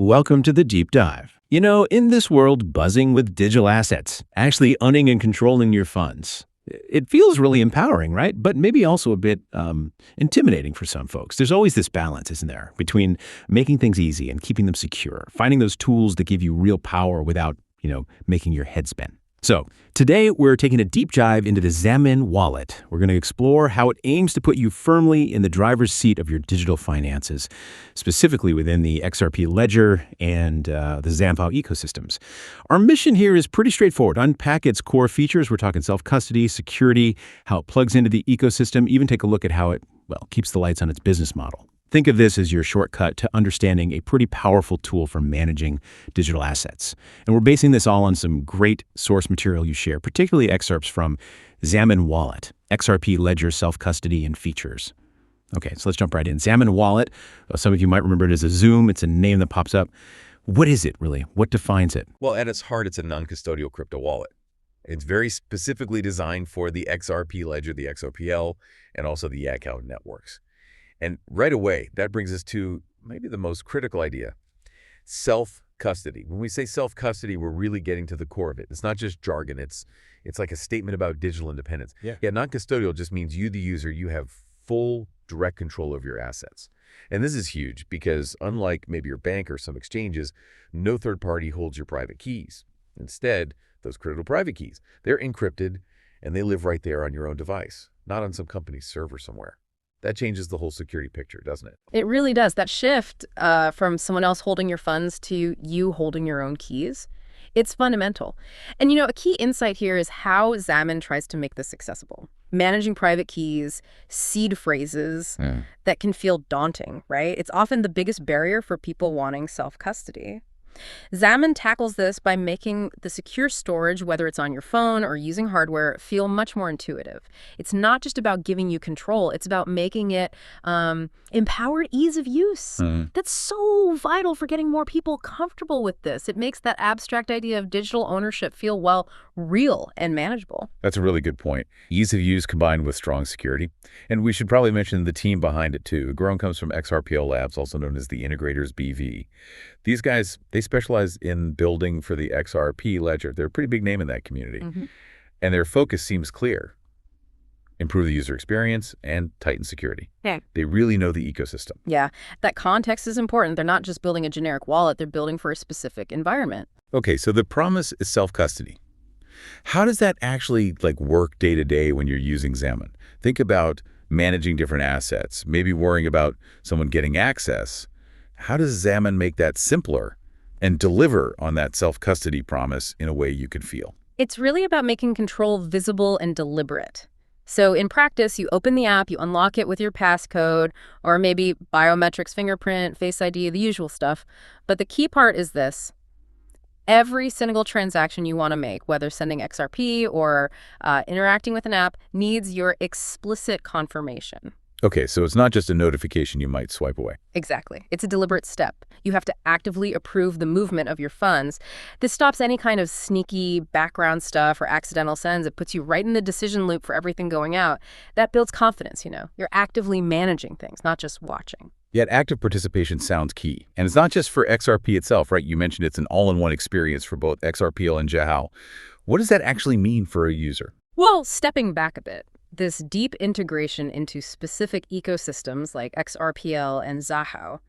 Welcome to the deep dive. In this world buzzing with digital assets, actually owning and controlling your funds, it feels really empowering, right? But maybe also a bit intimidating for some folks. There's always this balance, isn't there, between making things easy and keeping them secure, finding those tools that give you real power without, making your head spin. So today we're taking a deep dive into the Xaman wallet. We're going to explore how it aims to put you firmly in the driver's seat of your digital finances, specifically within the XRP ledger and the Xampao ecosystems. Our mission here is pretty straightforward. Unpack its core features. We're talking self-custody, security, how it plugs into the ecosystem, even take a look at how it, keeps the lights on its business model. Think of this as your shortcut to understanding a pretty powerful tool for managing digital assets. And we're basing this all on some great source material you share, particularly excerpts from Xaman Wallet, XRP Ledger Self-Custody and Features. Okay, so let's jump right in. Xaman Wallet, some of you might remember it as a Zoom. It's a name that pops up. What is it, really? What defines it? Well, at its heart, it's a non-custodial crypto wallet. It's very specifically designed for the XRP ledger, the XOPL, and also the Yakao networks. And right away, that brings us to maybe the most critical idea, self-custody. When we say self-custody, we're really getting to the core of it. It's not just jargon. It's like a statement about digital independence. Yeah, non-custodial just means you, the user, you have full direct control of your assets. And this is huge because unlike maybe your bank or some exchanges, no third party holds your private keys. Instead, those critical private keys, they're encrypted and they live right there on your own device, not on some company's server somewhere. That changes the whole security picture, doesn't it? It really does. That shift from someone else holding your funds to you holding your own keys, it's fundamental. And a key insight here is how Xaman tries to make this accessible. Managing private keys, seed phrases that can feel daunting, right? It's often the biggest barrier for people wanting self-custody. Xaman tackles this by making the secure storage, whether it's on your phone or using hardware, feel much more intuitive. It's not just about giving you control. It's about making it empowered ease of use. That's so vital for getting more people comfortable with this. It makes that abstract idea of digital ownership feel, real and manageable. That's a really good point. Ease of use combined with strong security. And we should probably mention the team behind it, too. Grown comes from XRPO Labs, also known as the Integrators BV. These guys, they specialize in building for the XRP ledger. They're a pretty big name in that community. And their focus seems clear. Improve the user experience and tighten security. Yeah. They really know the ecosystem. Yeah, that context is important. They're not just building a generic wallet. They're building for a specific environment. Okay, so the promise is self-custody. How does that actually work day to day when you're using Xaman? Think about managing different assets, maybe worrying about someone getting access. How does Xaman make that simpler and deliver on that self-custody promise in a way you could feel? It's really about making control visible and deliberate. So in practice, you open the app, you unlock it with your passcode, or maybe biometrics, fingerprint, Face ID, the usual stuff. But the key part is this. Every single transaction you want to make, whether sending XRP or interacting with an app, needs your explicit confirmation. Okay, so it's not just a notification you might swipe away. Exactly. It's a deliberate step. You have to actively approve the movement of your funds. This stops any kind of sneaky background stuff or accidental sends. It puts you right in the decision loop for everything going out. That builds confidence, You're actively managing things, not just watching. Yet active participation sounds key. And it's not just for XRP itself, right? You mentioned it's an all-in-one experience for both XRPL and Jahao. What does that actually mean for a user? Well, stepping back a bit, this deep integration into specific ecosystems like XRPL and Jahao,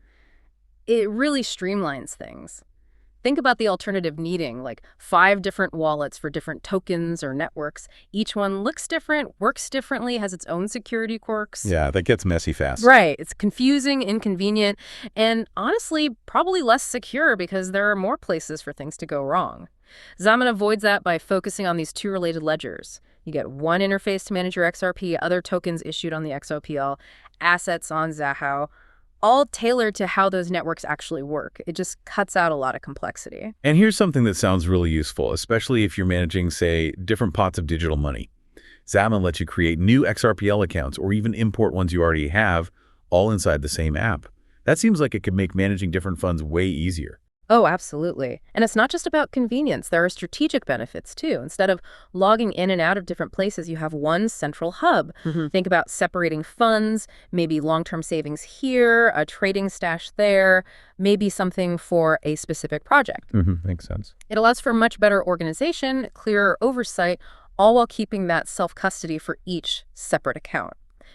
it really streamlines things. Think about the alternative needing 5 different wallets for different tokens or networks. Each one looks different, works differently, has its own security quirks. Yeah, that gets messy fast. Right. It's confusing, inconvenient, and honestly, probably less secure because there are more places for things to go wrong. Xaman avoids that by focusing on these 2 related ledgers. You get one interface to manage your XRP, other tokens issued on the XOPL, assets on Jahao, all tailored to how those networks actually work. It just cuts out a lot of complexity. And here's something that sounds really useful, especially if you're managing, say, different pots of digital money. Xaman lets you create new XRPL accounts or even import ones you already have, all inside the same app. That seems like it could make managing different funds way easier. Oh, absolutely. And it's not just about convenience. There are strategic benefits too. Instead of logging in and out of different places, you have one central hub. Think about separating funds, maybe long-term savings here, a trading stash there, maybe something for a specific project. Makes sense. It allows for much better organization, clearer oversight, all while keeping that self-custody for each separate account.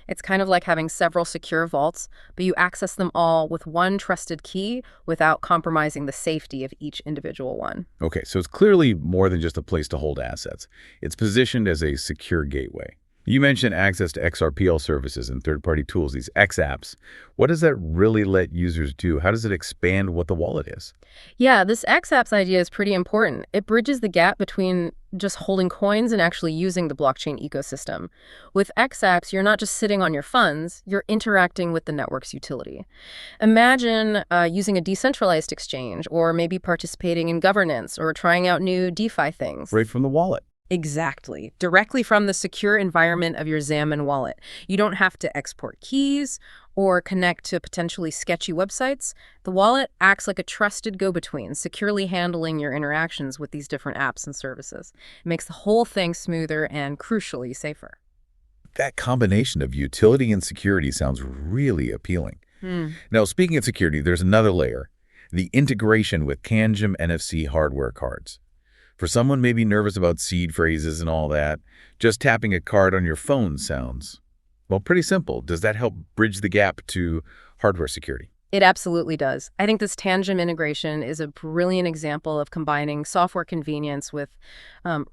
It's kind of like having several secure vaults, but you access them all with one trusted key without compromising the safety of each individual one. Okay, so it's clearly more than just a place to hold assets. It's positioned as a secure gateway. You mentioned access to XRPL services and third-party tools, these X apps. What does that really let users do? How does it expand what the wallet is? Yeah, this XApps idea is pretty important. It bridges the gap between just holding coins and actually using the blockchain ecosystem. With XApps, you're not just sitting on your funds, you're interacting with the network's utility. Imagine using a decentralized exchange, or maybe participating in governance, or trying out new DeFi things. Right from the wallet. Exactly. Directly from the secure environment of your Xaman wallet. You don't have to export keys or connect to potentially sketchy websites. The wallet acts like a trusted go-between, securely handling your interactions with these different apps and services. It makes the whole thing smoother and, crucially, safer. That combination of utility and security sounds really appealing. Now, speaking of security, there's another layer, the integration with Tangem NFC hardware cards. For someone maybe nervous about seed phrases and all that, just tapping a card on your phone sounds, well, pretty simple. Does that help bridge the gap to hardware security? It absolutely does. I think this Tangem integration is a brilliant example of combining software convenience with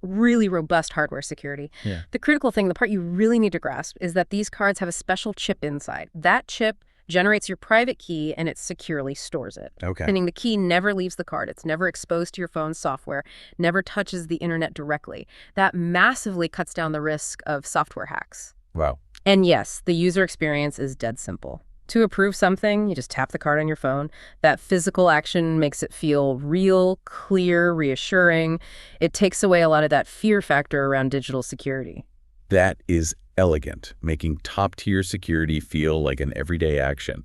really robust hardware security. Yeah. The critical thing, the part you really need to grasp, is that these cards have a special chip inside. That chip generates your private key and it securely stores it. Okay. Meaning the key never leaves the card. It's never exposed to your phone's software, never touches the internet directly. That massively cuts down the risk of software hacks. Wow. And yes, the user experience is dead simple. To approve something, you just tap the card on your phone. That physical action makes it feel real, clear, reassuring. It takes away a lot of that fear factor around digital security. That is elegant, making top-tier security feel like an everyday action.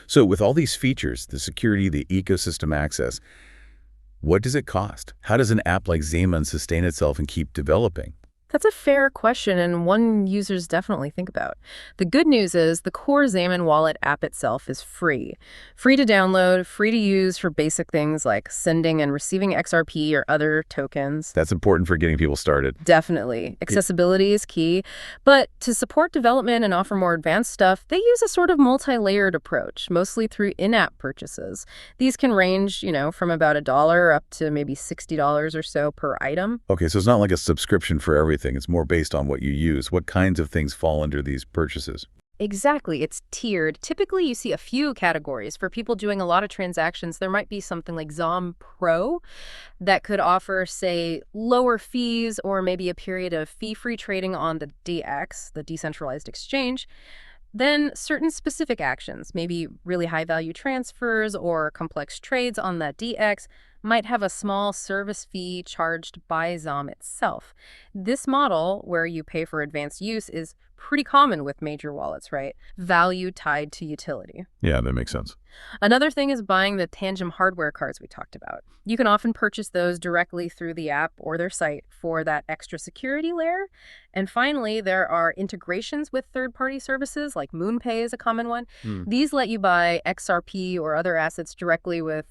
So with all these features, the security, the ecosystem access, what does it cost? How does an app like Xaman sustain itself and keep developing? That's a fair question, and one users definitely think about. The good news is the core Xaman wallet app itself is free. Free to download, free to use for basic things like sending and receiving XRP or other tokens. That's important for getting people started. Definitely. Accessibility is key. But to support development and offer more advanced stuff, they use a sort of multi-layered approach, mostly through in-app purchases. These can range, from about $1 up to maybe $60 or so per item. Okay, so it's not like a subscription for everything. It's more based on what you use. What kinds of things fall under these purchases? Exactly. It's tiered. Typically, you see a few categories. For people doing a lot of transactions, there might be something like Xam Pro that could offer, say, lower fees or maybe a period of fee-free trading on the DX, the decentralized exchange. Then certain specific actions, maybe really high-value transfers or complex trades on that DX, might have a small service fee charged by Xam itself. This model, where you pay for advanced use, is pretty common with major wallets, right? Value tied to utility. Yeah, that makes sense. Another thing is buying the Tangem hardware cards we talked about. You can often purchase those directly through the app or their site for that extra security layer. And finally, there are integrations with third-party services, like MoonPay is a common one. These let you buy XRP or other assets directly with,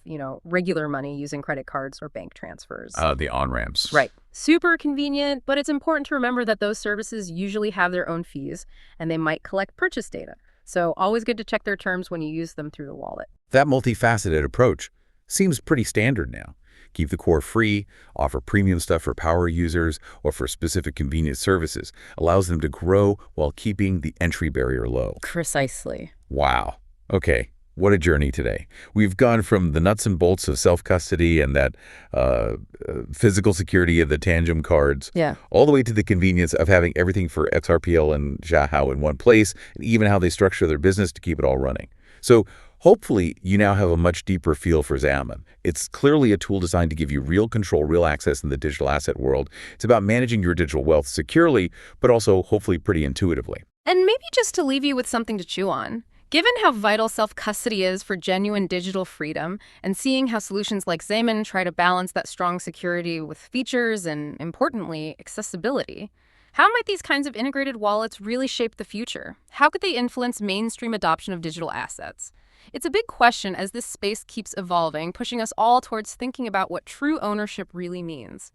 regular money using credit cards or bank transfers. The on-ramps. Right. Super convenient, but it's important to remember that those services usually have their own fees, and they might collect purchase data. So always good to check their terms when you use them through the wallet. That multifaceted approach seems pretty standard now. Keep the core free, offer premium stuff for power users or for specific convenience services. Allows them to grow while keeping the entry barrier low. Precisely. Wow. Okay. What a journey today. We've gone from the nuts and bolts of self-custody and that physical security of the Tangem cards, all the way to the convenience of having everything for XRPL and Xiahao in one place, and even how they structure their business to keep it all running. So hopefully you now have a much deeper feel for Xaman. It's clearly a tool designed to give you real control, real access in the digital asset world. It's about managing your digital wealth securely, but also hopefully pretty intuitively. And maybe just to leave you with something to chew on. Given how vital self-custody is for genuine digital freedom, and seeing how solutions like Xaman try to balance that strong security with features and, importantly, accessibility, how might these kinds of integrated wallets really shape the future? How could they influence mainstream adoption of digital assets? It's a big question as this space keeps evolving, pushing us all towards thinking about what true ownership really means.